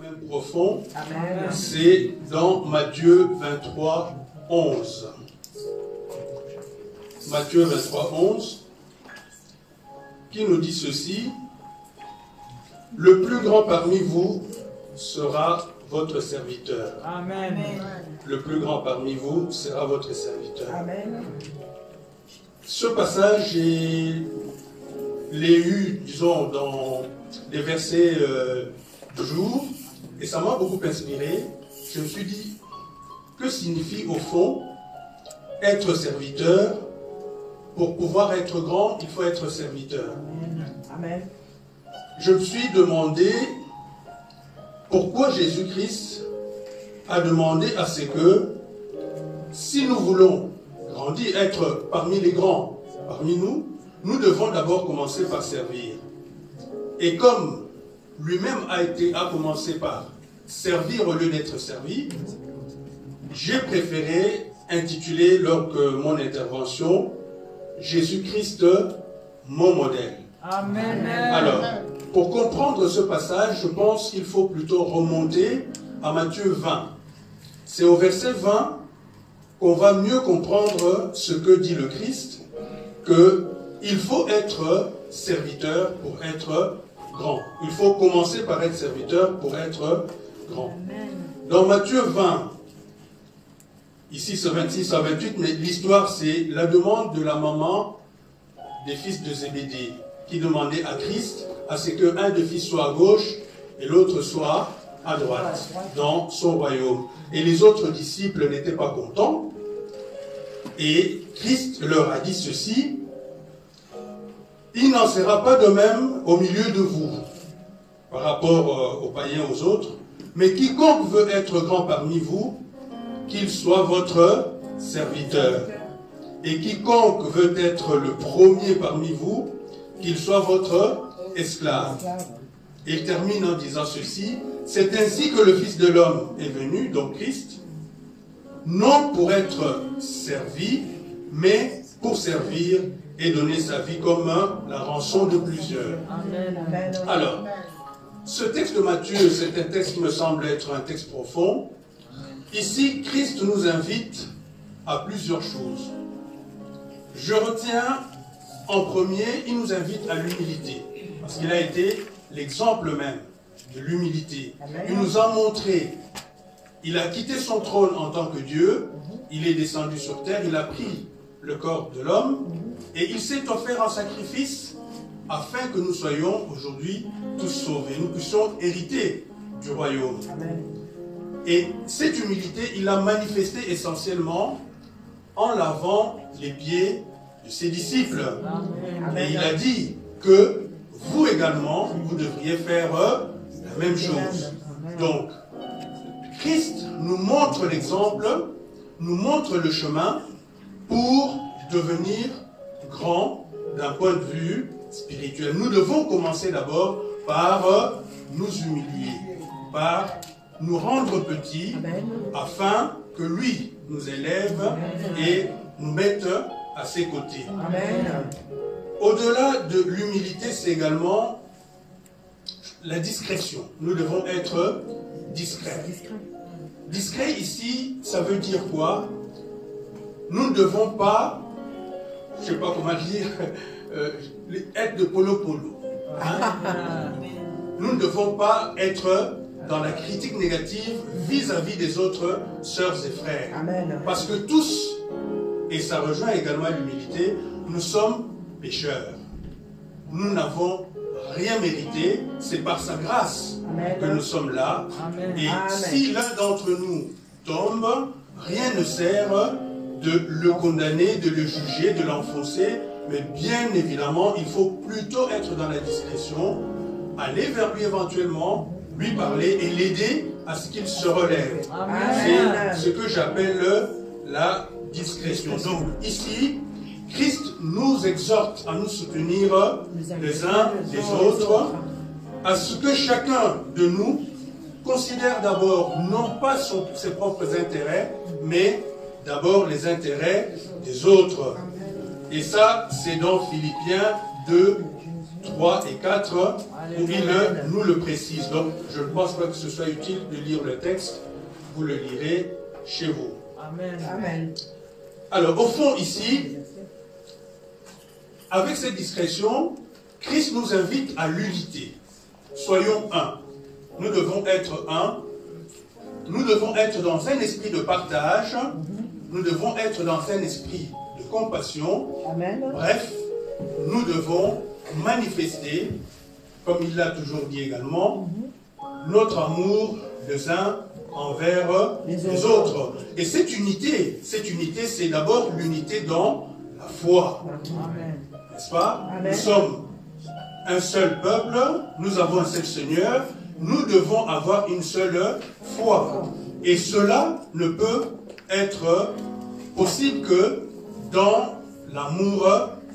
Même profond, c'est dans Matthieu 23, 11. Matthieu 23, 11, qui nous dit ceci: le plus grand parmi vous sera votre serviteur. Amen. Le plus grand parmi vous sera votre serviteur. Amen. Ce passage, je l'ai eu, disons, dans les versets du jour, et ça m'a beaucoup inspiré. Je me suis dit, que signifie au fond être serviteur? Pour pouvoir être grand, il faut être serviteur. Amen. Je me suis demandé pourquoi Jésus-Christ a demandé à ce que, si nous voulons grandir, être parmi les grands, parmi nous, nous devons d'abord commencer par servir. Et comme lui-même a commencé par servir au lieu d'être servi, j'ai préféré intituler lors de mon intervention Jésus-Christ, mon modèle. Amen. Alors, pour comprendre ce passage, je pense qu'il faut plutôt remonter à Matthieu 20. C'est au verset 20 qu'on va mieux comprendre ce que dit le Christ, qu'il faut être serviteur pour être grand. Il faut commencer par être serviteur pour être grand. Dans Matthieu 20, ici c'est 26 à 28, mais l'histoire c'est la demande de la maman des fils de Zébédée, qui demandait à Christ à ce qu'un des fils soit à gauche et l'autre soit à droite dans son royaume. Et les autres disciples n'étaient pas contents. Et Christ leur a dit ceci: il n'en sera pas de même au milieu de vous, par rapport aux païens, aux autres, mais quiconque veut être grand parmi vous, qu'il soit votre serviteur. Et quiconque veut être le premier parmi vous, qu'il soit votre esclave. Et il termine en disant ceci: c'est ainsi que le Fils de l'homme est venu, donc Christ, non pour être servi, mais pour servir et donner sa vie comme la rançon de plusieurs. Amen. Alors, ce texte de Matthieu, c'est un texte qui me semble être un texte profond. Ici, Christ nous invite à plusieurs choses. Je retiens en premier, il nous invite à l'humilité, parce qu'il a été l'exemple même de l'humilité. Il nous a montré, il a quitté son trône en tant que Dieu, il est descendu sur terre, il a pris le corps de l'homme, et il s'est offert en sacrifice afin que nous soyons aujourd'hui tous sauvés, nous puissions hériter du royaume. Et cette humilité, il l'a manifestée essentiellement en lavant les pieds de ses disciples. Et il a dit que vous également, vous devriez faire la même chose. Donc, Christ nous montre l'exemple, nous montre le chemin pour devenir grand d'un point de vue spirituel. Nous devons commencer d'abord par nous humilier, par nous rendre petits, afin que lui nous élève et nous mette à ses côtés. Au-delà de l'humilité, c'est également la discrétion. Nous devons être discrets. Discret ici, ça veut dire quoi? Nous ne devons pas, je ne sais pas comment dire, être de polo-polo. Hein? Nous ne devons pas être dans la critique négative vis-à-vis des autres sœurs et frères. Parce que tous, et ça rejoint également l'humilité, nous sommes pécheurs. Nous n'avons rien mérité, c'est par sa grâce que nous sommes là. Et si l'un d'entre nous tombe, rien ne sert de le condamner, de le juger, de l'enfoncer, mais bien évidemment, il faut plutôt être dans la discrétion, aller vers lui éventuellement, lui parler et l'aider à ce qu'il se relève. C'est ce que j'appelle la discrétion. Donc ici, Christ nous exhorte à nous soutenir les uns les autres, à ce que chacun de nous considère d'abord non pas ses propres intérêts, mais d'abord les intérêts des autres. Et ça, c'est dans Philippiens 2, 3 et 4, où il nous le précise. Donc, je ne pense pas que ce soit utile de lire le texte. Vous le lirez chez vous. Amen. Amen. Alors, au fond, ici, avec cette discrétion, Christ nous invite à l'unité. Soyons un. Nous devons être un. Nous devons être dans un esprit de partage. Nous devons être dans un esprit de compassion. Amen. Bref, nous devons manifester, comme il l'a toujours dit également, notre amour les uns envers les autres. Et cette unité, c'est d'abord l'unité dans la foi. N'est-ce pas? Amen. Nous sommes un seul peuple, nous avons un seul Seigneur, nous devons avoir une seule foi. Et cela ne peut être possible que dans l'amour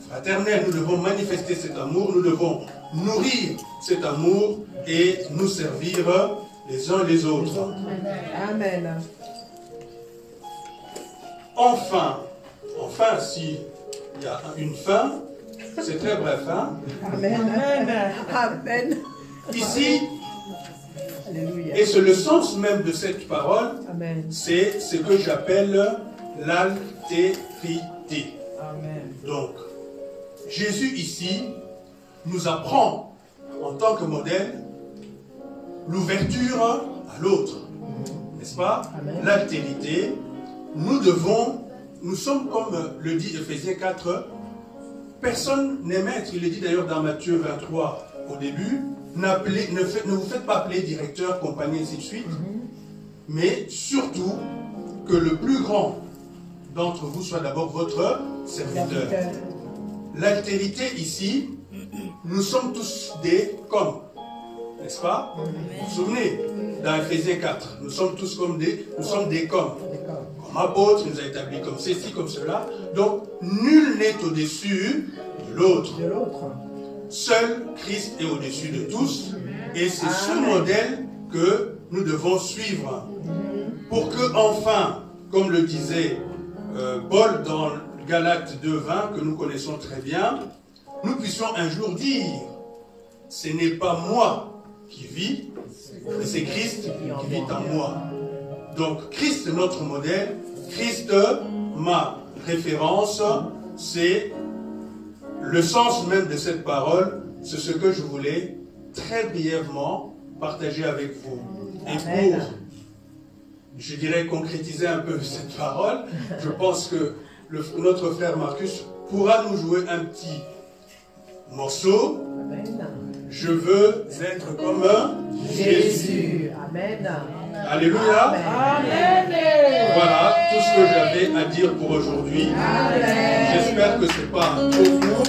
fraternel. Nous devons manifester cet amour, nous devons nourrir cet amour et nous servir les uns les autres. Amen. Enfin, s'il y a une fin, c'est très bref, hein? Amen. Amen. Ici, Alléluia. et c'est le sens même de cette parole, Amen. c'est ce que j'appelle l'altérité. Amen. Donc, Jésus ici nous apprend en tant que modèle l'ouverture à l'autre, n'est-ce pas? L'altérité. Nous sommes comme le dit Ephésiens 4, personne n'est maître, il le dit d'ailleurs dans Matthieu 23 au début, ne vous faites pas appeler directeur, compagnie, ainsi de suite, mais surtout que le plus grand d'entre vous soit d'abord votre serviteur. L'altérité ici, nous sommes tous des comme, n'est-ce pas? Vous vous souvenez, dans Ephésiens 4, nous sommes tous comme nous sommes des comme apôtres, il nous a établis comme ceci, comme cela. Donc, nul n'est au-dessus de l'autre. Seul Christ est au-dessus de tous. Et c'est ce modèle que nous devons suivre. Pour que, enfin, comme le disait Paul dans Galates 2:20, que nous connaissons très bien, nous puissions un jour dire, ce n'est pas moi qui vis, mais c'est Christ qui vit en moi. Donc, Christ est notre modèle, Christ, ma référence, c'est le sens même de cette parole, c'est ce que je voulais très brièvement partager avec vous. Et pour, je dirais, concrétiser un peu cette parole, je pense que notre frère Marcus pourra nous jouer un petit morceau. Je veux être comme Jésus. Amen. Alléluia. Amen. Voilà tout ce que j'avais à dire pour aujourd'hui. J'espère que ce n'est pas trop court.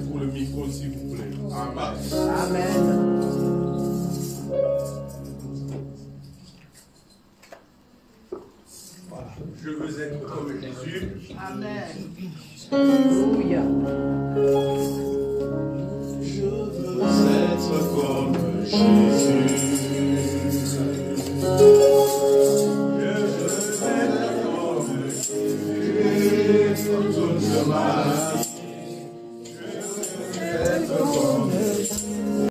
Pour le micro, s'il vous plaît. Amen. Voilà. Je veux être comme Jésus. Amen. Alléluia. Je veux être comme Jésus.